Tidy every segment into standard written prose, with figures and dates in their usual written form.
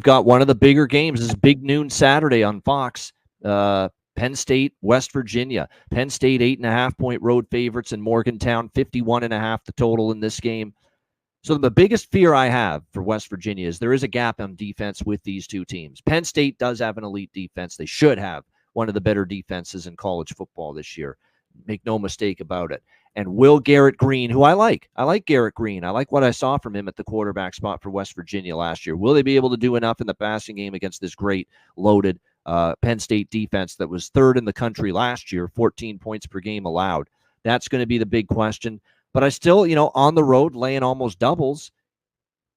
got one of the bigger games. This is big noon Saturday on Fox. Penn State, West Virginia. Penn State 8.5-point road favorites in Morgantown, 51.5 the total in this game. So the biggest fear I have for West Virginia is there is a gap on defense with these two teams. Penn State does have an elite defense. They should have one of the better defenses in college football this year. Make no mistake about it. And will Garrett Green, who I like Garrett Green. I like what I saw from him at the quarterback spot for West Virginia last year. Will they be able to do enough in the passing game against this great, loaded Penn State defense that was third in the country last year, 14 points per game allowed? That's going to be the big question. But I still, on the road, laying almost doubles.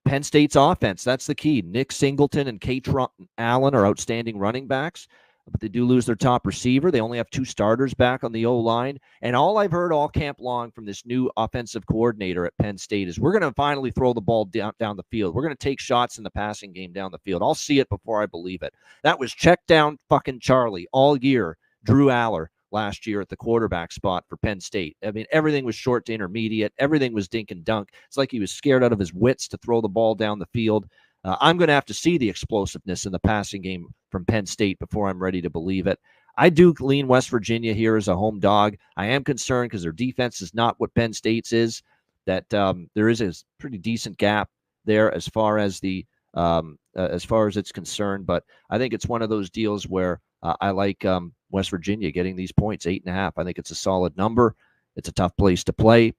Penn State's offense, that's the key. Nick Singleton and Katron Allen are outstanding running backs, but they do lose their top receiver. They only have 2 starters back on the O-line. And all I've heard all camp long from this new offensive coordinator at Penn State is we're going to finally throw the ball down the field. We're going to take shots in the passing game down the field. I'll see it before I believe it. That was check down fucking Charlie all year, Drew Aller, last year at the quarterback spot for Penn State. I mean, everything was short to intermediate. Everything was dink and dunk. It's like he was scared out of his wits to throw the ball down the field. I'm going to have to see the explosiveness in the passing game from Penn State before I'm ready to believe it. I do lean West Virginia here as a home dog. I am concerned because their defense is not what Penn State's is, that there is a pretty decent gap there as far as it's concerned. But I think it's one of those deals where I like West Virginia getting these points, 8.5. I think it's a solid number. It's a tough place to play.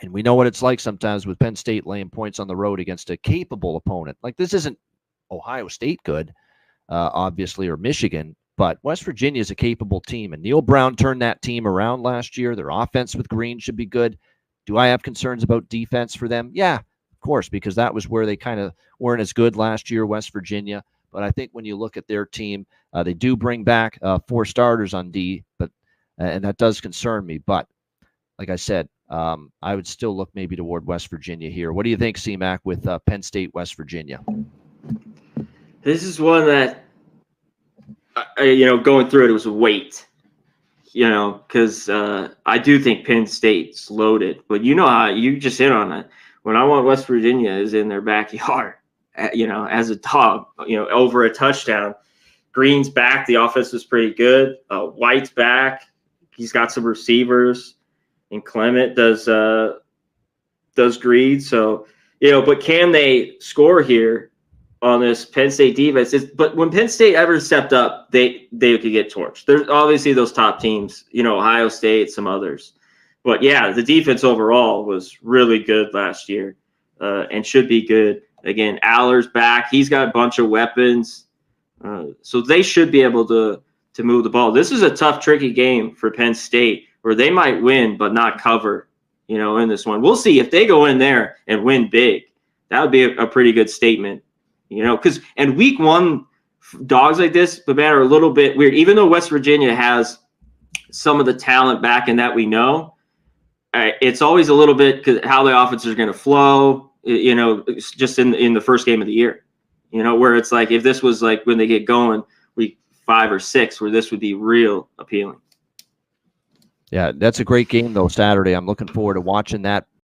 And we know what it's like sometimes with Penn State laying points on the road against a capable opponent. Like, this isn't Ohio State good, obviously, or Michigan, but West Virginia is a capable team. And Neil Brown turned that team around last year. Their offense with Green should be good. Do I have concerns about defense for them? Yeah, of course, because that was where they kind of weren't as good last year, West Virginia. But I think when you look at their team, they do bring back 4 starters on D, and that does concern me. But like I said, I would still look maybe toward West Virginia here. What do you think, C-Mac, with Penn State, West Virginia? This is one that, going through it was a weight, because I do think Penn State's loaded. But how you just hit on it. When I want West Virginia is in their backyard, as a dog, over a touchdown. Green's back. The offense was pretty good. White's back. He's got some receivers. And Clement does greed. So, but can they score here on this Penn State defense? But when Penn State ever stepped up, they could get torched. There's obviously those top teams, Ohio State, some others. But, yeah, the defense overall was really good last year and should be good. Again, Aller's back. He's got a bunch of weapons. So they should be able to move the ball. This is a tough, tricky game for Penn State, where they might win but not cover, in this one. We'll see if they go in there and win big. That would be a pretty good statement, because and week 1 dogs like this, but man, are a little bit weird. Even though West Virginia has some of the talent back in that we know, it's always a little bit how the offense is going to flow, just in the first game of the year, where it's like if this was like when they get going week 5 or 6, where this would be real appealing. Yeah, that's a great game, though, Saturday. I'm looking forward to watching that.